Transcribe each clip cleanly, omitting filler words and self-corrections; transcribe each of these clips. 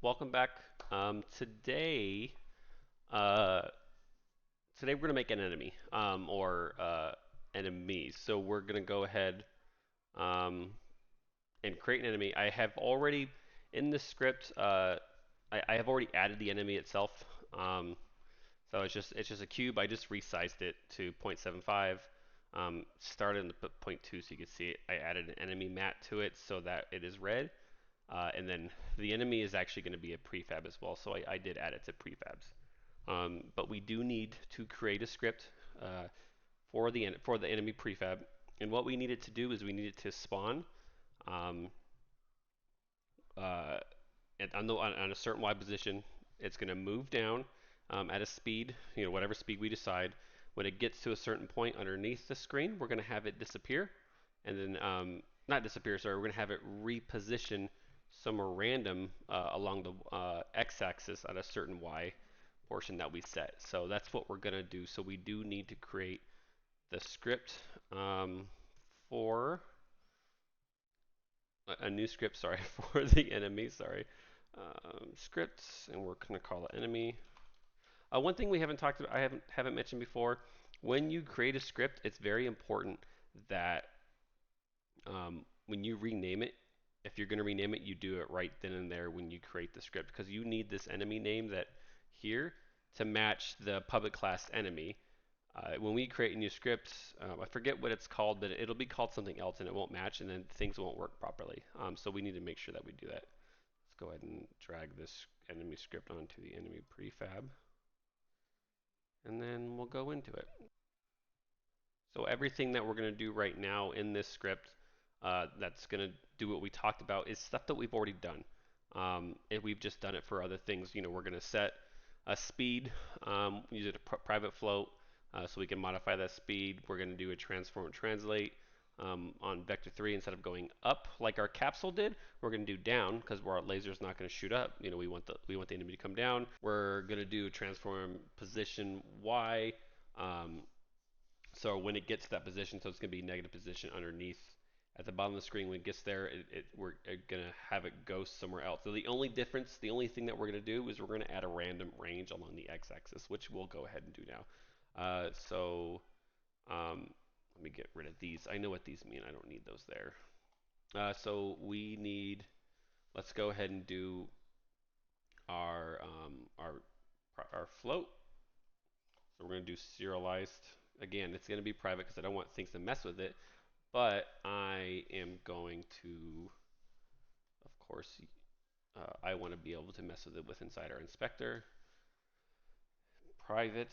welcome back. Today, uh, today we're gonna make an enemy, or enemies. So we're gonna go ahead um, and create an enemy. I have already in the script. I have already added the enemy itself. Um, so it's just a cube. I just resized it to 0.75. Started in the 0.2 so you can see it. I added an enemy mat to it so that it is red. And then the enemy is actually going to be a prefab as well, so I did add it to prefabs. But we do need to create a script for the enemy prefab, and what we needed to do is we needed to spawn um, uh, on a certain Y position. It's going to move down at a speed, whatever speed we decide. When it gets to a certain point underneath the screen, we're going to have it disappear, and then not disappear. Sorry, we're going to have it reposition somewhere random along the x-axis at a certain y portion that we set. So that's what we're going to do. So we do need to create the script um, for a new script, sorry, for the enemy, sorry. Scripts, and we're going to call it enemy. One thing we haven't talked about, I haven't mentioned before, when you create a script, it's very important that when you rename it, if you're going to rename it, you do it right then and there when you create the script, because you need this enemy name that here to match the public class enemy. When we create new scripts, I forget what it's called, but it'll be called something else and it won't match, and then things won't work properly. So we need to make sure that we do that. Let's go ahead and drag this enemy script onto the enemy prefab, and then we'll go into it. So everything that we're going to do right now in this script that's going to do what we talked about is stuff that we've already done. If we've just done it for other things, we're going to set a speed, use it a private float, so we can modify that speed. We're going to do a transform and translate on vector 3. Instead of going up like our capsule did, we're going to do down because our laser is not going to shoot up. We want the enemy to come down. We're going to do transform position Y. Um, so when it gets to that position, so it's going to be negative position underneath at the bottom of the screen. When it gets there, we're going to have it go somewhere else. So the only difference, the only thing that we're going to do is we're going to add a random range along the x-axis, which we'll go ahead and do now. Let me get rid of these. I know what these mean. I don't need those there. So we need, let's go ahead and do our, our float. So we're going to do serialized. Again, it's going to be private because I don't want things to mess with it. But I am going to, of course, I want to be able to mess with it with inside our inspector. Private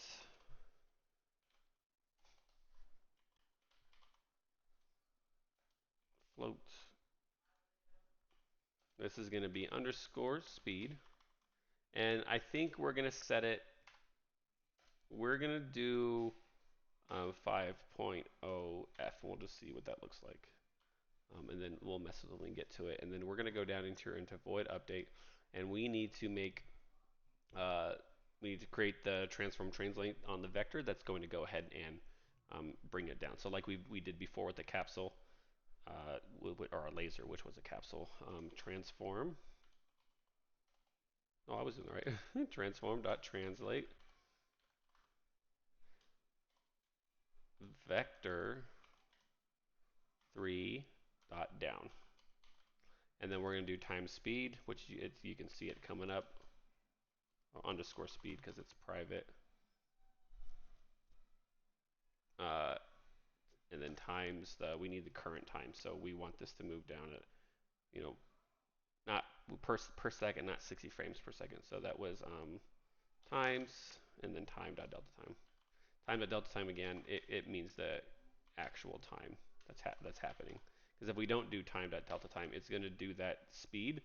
float. This is going to be underscore speed. And I think we're going to set it, we're going to do 5.0 F. We'll just see what that looks like. And then we'll mess with it when we get to it. And then we're going to go down into void update. And we need to make uh, we need to create the transform translate on the vector that's going to go ahead and bring it down. So like we did before with the capsule, or our laser, which was a capsule. Transform. Oh, I was in the right. Transform.translate vector 3 dot down. And then we're going to do times speed, which you can see it coming up, or underscore speed because it's private. Uh, and then times we need the current time, so we want this to move down at, you know, not per second, not 60 frames per second. So that was times and then time dot delta time. Time dot delta time again, it means the actual time that's happening. Because if we don't do time dot delta time, it's going to do that speed,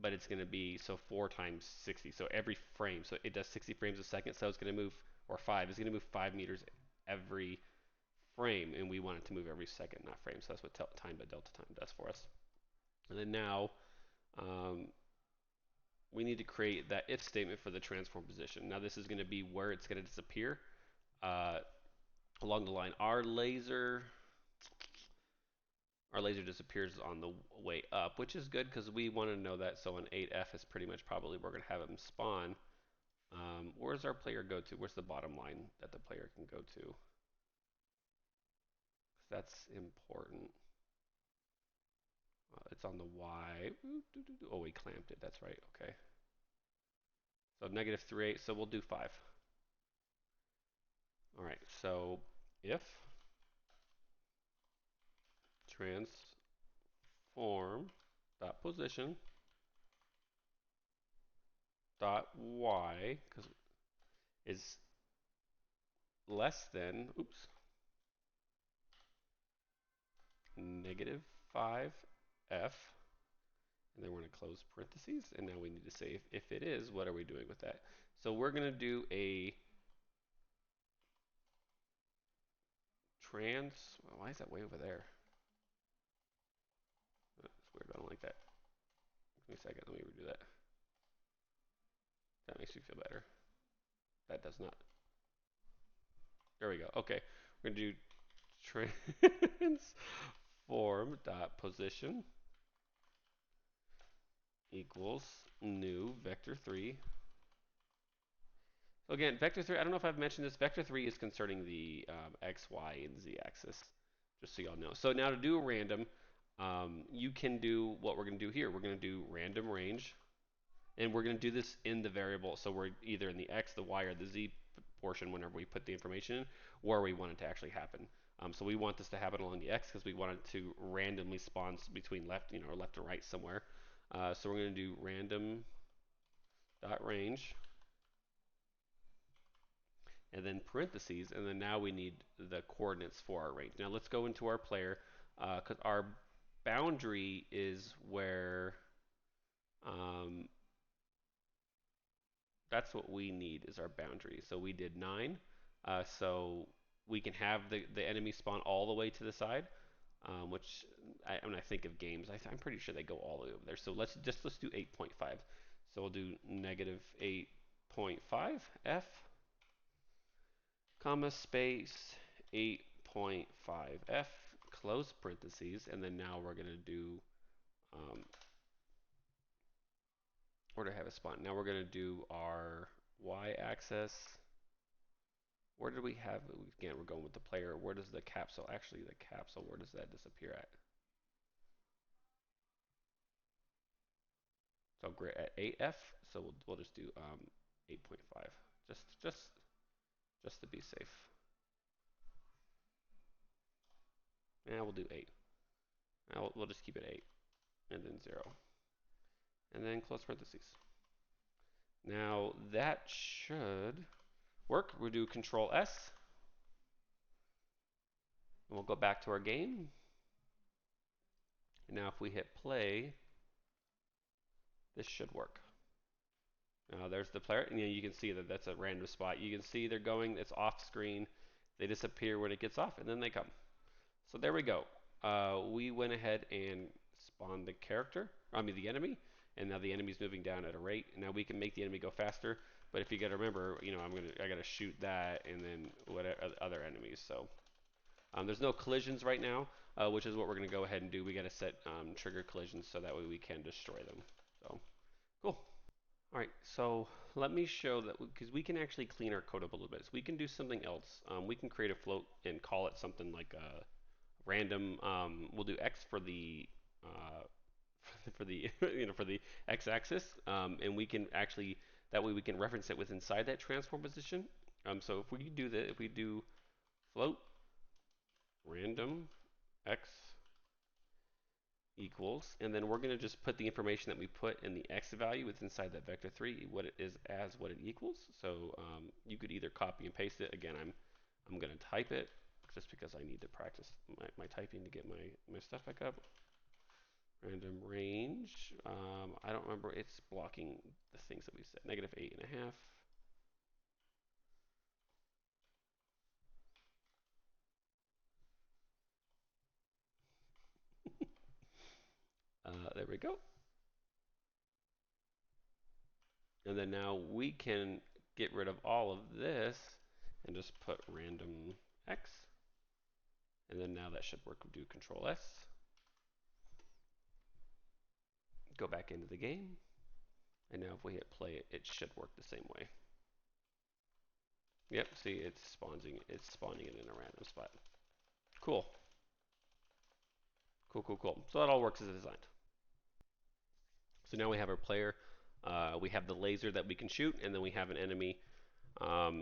but it's going to be so 4 times 60. So every frame, so it does 60 frames a second. So it's going to move, or 5, it's going to move 5 meters every frame, and we want it to move every second, not frame. So that's what time dot delta time does for us. And then now um, we need to create that if statement for the transform position. Now this is going to be where it's going to disappear uh, along the line. Our laser, our laser disappears on the way up, which is good because we want to know that. So on 8F is pretty much probably we're going to have him spawn. Where's our player go to? Where's the bottom line that the player can go to? That's important. It's on the Y. Oh, we clamped it. That's right. Okay. So negative 3, 8. So we'll do 5. All right. So if transform dot position dot Y because is less than negative 5F, and then we're going to close parentheses, and now we need to say if it is, what are we doing with that? So we're going to do a why is that way over there? That's weird, I don't like that. Give me a second, let me redo that. That makes me feel better. That does not. There we go. Okay, we're going to do transform dot position equals new vector 3. So again, vector 3, I don't know if I've mentioned this, vector 3 is concerning the x, y, and z axis, just so y'all know. So now to do a random, you can do what we're going to do here. We're going to do random range, and we're going to do this in the variable. So we're either in the x, the y, or the z portion whenever we put the information in, or we want it to actually happen. So we want this to happen along the x because we want it to randomly spawn between left, or left or right somewhere. So we're going to do random dot range, and then parentheses, and then now we need the coordinates for our range. Now let's go into our player, because our boundary is where, that's what we need is our boundary. So we did 9, so we can have the enemy spawn all the way to the side, which when I think of games, I'm pretty sure they go all the way over there. So let's do 8.5. So we'll do negative 8.5 F, comma, space, 8.5F, close parentheses, and then now we're going to do, where do I have a spot? Now we're going to do our y-axis. Where did we have, again, we're going with the player. Where does the capsule, actually the capsule, where does that disappear at? So we're at 8F, so we'll just do 8.5, just to be safe. Yeah, we'll do 8. Now we'll just keep it 8, and then 0, and then close parentheses. Now that should work. We'll do Control S, and we'll go back to our game. And now if we hit play, this should work. Now there's the player, and you can see that that's a random spot. You can see they're going, it's off screen. They disappear when it gets off, and then they come. So there we go. We went ahead and spawned the character, the enemy, and now the enemy's moving down at a rate. Now we can make the enemy go faster, but if you got to remember, I got to shoot that and then whatever other enemies. So there's no collisions right now, which is what we're going to go ahead and do. We got to set trigger collisions so that way we can destroy them. So cool. All right, so let me show that because we can actually clean our code up a little bit. So we can do something else. We can create a float and call it something like random. We'll do x for the for the for the x-axis, and we can actually that way we can reference it with inside that transform position. So if we do that, if we do float random x equals, and then we're going to just put the information that we put in the x value with inside that vector 3, what it is as what it equals. So you could either copy and paste it. Again, I'm going to type it just because I need to practice my typing to get my stuff back up. Random range. I don't remember. It's blocking the things that we said. Negative 8.5. There we go. And then now we can get rid of all of this and just put random x. And then now that should work. We'll do Control S. Go back into the game, and now if we hit play, it should work the same way. Yep, see, it's spawning it in a random spot. Cool, cool, cool, cool. So that all works as designed. So now we have our player. We have the laser that we can shoot, and then we have an enemy.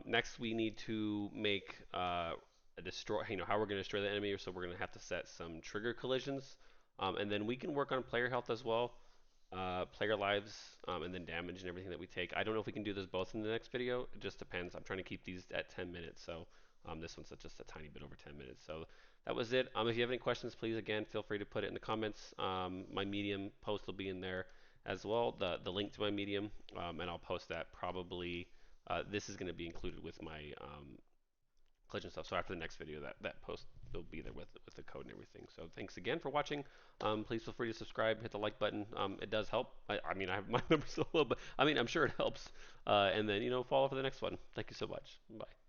Next, we need to make a destroy. You know how we're going to destroy the enemy. So we're going to have to set some trigger collisions, and then we can work on player health as well, player lives, and then damage and everything that we take. I don't know if we can do this both in the next video. It just depends. I'm trying to keep these at 10 minutes, so this one's just a tiny bit over 10 minutes. So that was it. If you have any questions, please again feel free to put it in the comments. My Medium post will be in there as well. The link to my Medium, and I'll post that probably. This is going to be included with my collision stuff. So after the next video, that post will be there with the code and everything. So thanks again for watching. Please feel free to subscribe, hit the like button. It does help. I mean, I have my numbers so low, but I mean, I'm sure it helps. And then follow for the next one. Thank you so much. Bye.